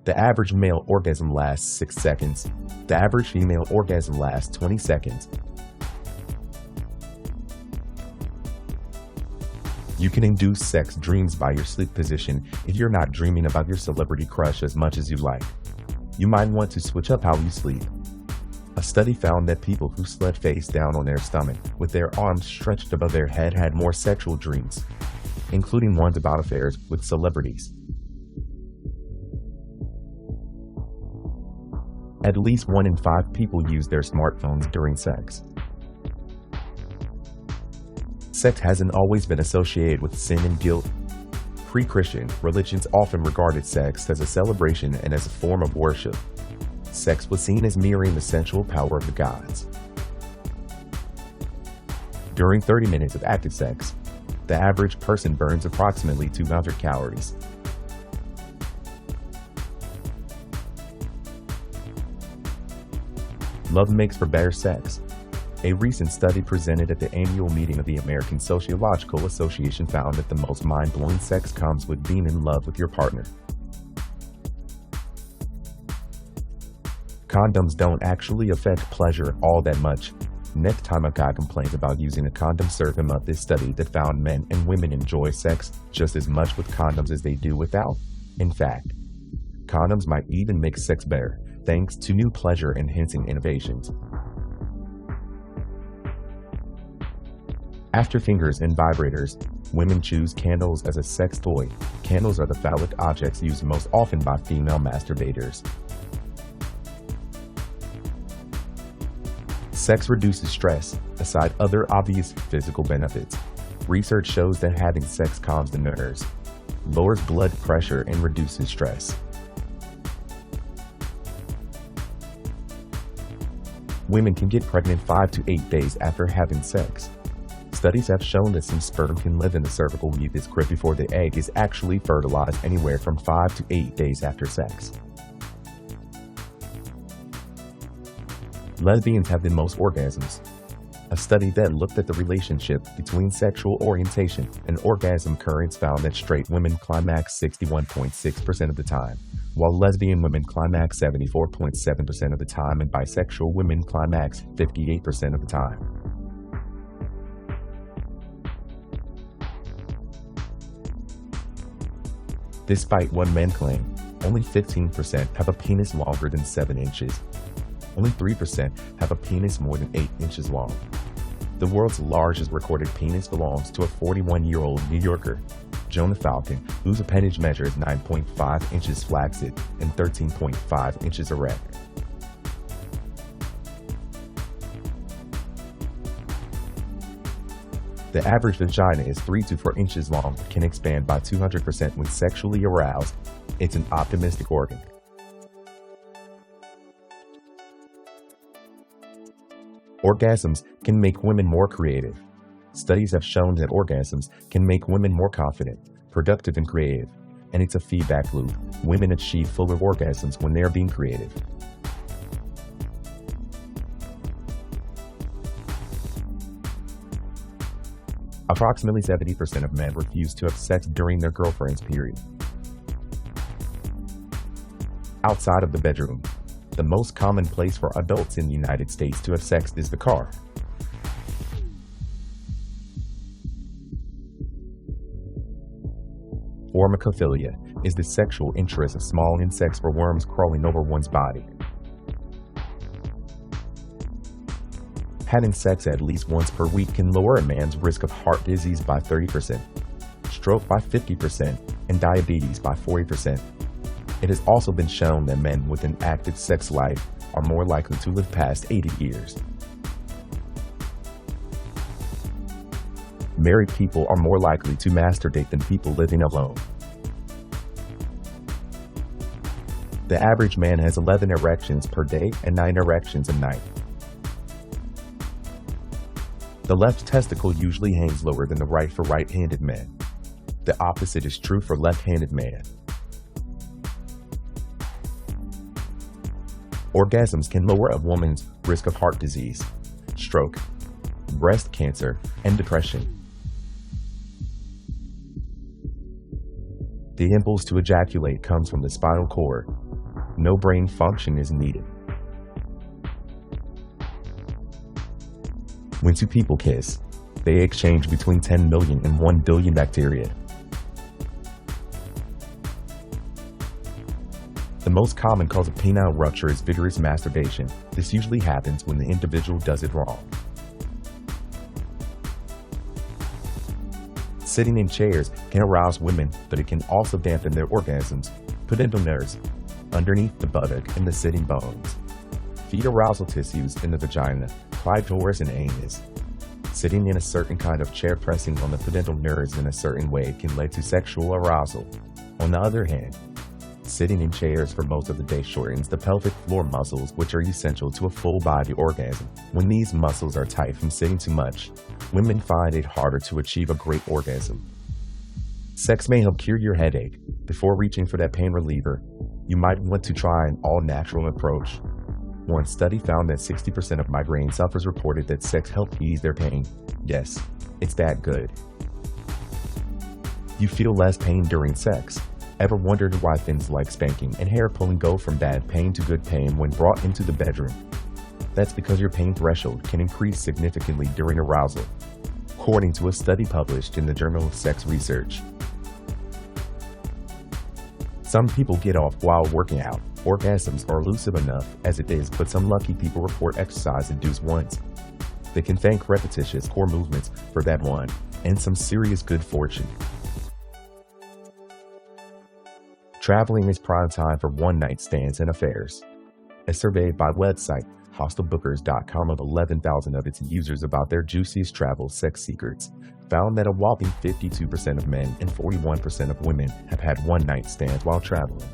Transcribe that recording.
The average male orgasm lasts 6 seconds. The average female orgasm lasts 20 seconds. You can induce sex dreams by your sleep position if you're not dreaming about your celebrity crush as much as you like. You might want to switch up how you sleep. A study found that people who slept face down on their stomach with their arms stretched above their head had more sexual dreams, including ones about affairs with celebrities. At least 1 in 5 people use their smartphones during sex. Sex hasn't always been associated with sin and guilt. Pre-Christian religions often regarded sex as a celebration and as a form of worship. Sex was seen as mirroring the sensual power of the gods. During 30 minutes of active sex, the average person burns approximately 200 calories. Love makes for better sex. A recent study presented at the annual meeting of the American Sociological Association found that the most mind-blowing sex comes with being in love with your partner. Condoms don't actually affect pleasure all that much. Next time a guy complains about using a condom, serve him up this study that found men and women enjoy sex just as much with condoms as they do without. In fact, condoms might even make sex better, thanks to new pleasure-enhancing innovations. After fingers and vibrators, women choose candles as a sex toy. Candles are the phallic objects used most often by female masturbators. Sex reduces stress, aside other obvious physical benefits. Research shows that having sex calms the nerves, lowers blood pressure, and reduces stress. Women can get pregnant 5 to 8 days after having sex. Studies have shown that some sperm can live in the cervical mucus crypt before the egg is actually fertilized, anywhere from 5 to 8 days after sex. Lesbians have the most orgasms. A study that looked at the relationship between sexual orientation and orgasm currents found that straight women climax 61.6% of the time, while lesbian women climax 74.7% of the time and bisexual women climax 58% of the time. Despite what men claim, only 15% have a penis longer than 7 inches. Only 3% have a penis more than 8 inches long. The world's largest recorded penis belongs to a 41-year-old New Yorker, Jonah Falcon, whose appendage measures 9.5 inches flaccid and 13.5 inches erect. The average vagina is 3 to 4 inches long, can expand by 200% when sexually aroused. It's an optimistic organ. Orgasms can make women more creative. Studies have shown that orgasms can make women more confident, productive, and creative. And it's a feedback loop. Women achieve fuller orgasms when they are being creative. Approximately 70% of men refuse to have sex during their girlfriend's period. Outside of the bedroom, the most common place for adults in the United States to have sex is the car. Formicophilia is the sexual interest of small insects or worms crawling over one's body. Having sex at least once per week can lower a man's risk of heart disease by 30%, stroke by 50%, and diabetes by 40%. It has also been shown that men with an active sex life are more likely to live past 80 years. Married people are more likely to masturbate than people living alone. The average man has 11 erections per day and 9 erections a night. The left testicle usually hangs lower than the right for right-handed men. The opposite is true for left-handed man. Orgasms can lower a woman's risk of heart disease, stroke, breast cancer, and depression. The impulse to ejaculate comes from the spinal cord, no brain function is needed. When two people kiss, they exchange between 10 million and 1 billion bacteria. The most common cause of penile rupture is vigorous masturbation. This usually happens when the individual does it wrong. Sitting in chairs can arouse women, but it can also dampen their orgasms. Pudendal nerves underneath the buttock and the sitting bones. Feed arousal tissues in the vagina, clitoris, and anus. Sitting in a certain kind of chair pressing on the pudendal nerves in a certain way can lead to sexual arousal. On the other hand, sitting in chairs for most of the day shortens the pelvic floor muscles, which are essential to a full-body orgasm. When these muscles are tight from sitting too much, women find it harder to achieve a great orgasm. Sex may help cure your headache. Before reaching for that pain reliever, you might want to try an all-natural approach. One study found that 60% of migraine sufferers reported that sex helped ease their pain. Yes, it's that good. You feel less pain during sex. Ever wondered why things like spanking and hair pulling go from bad pain to good pain when brought into the bedroom? That's because your pain threshold can increase significantly during arousal, according to a study published in the Journal of Sex Research. Some people get off while working out. Orgasms are elusive enough as it is, but some lucky people report exercise-induced ones. They can thank repetitious core movements for that one, and some serious good fortune. Traveling is prime time for one-night stands and affairs. A survey by website hostelbookers.com of 11,000 of its users about their juiciest travel sex secrets found that a whopping 52% of men and 41% of women have had one-night stands while traveling.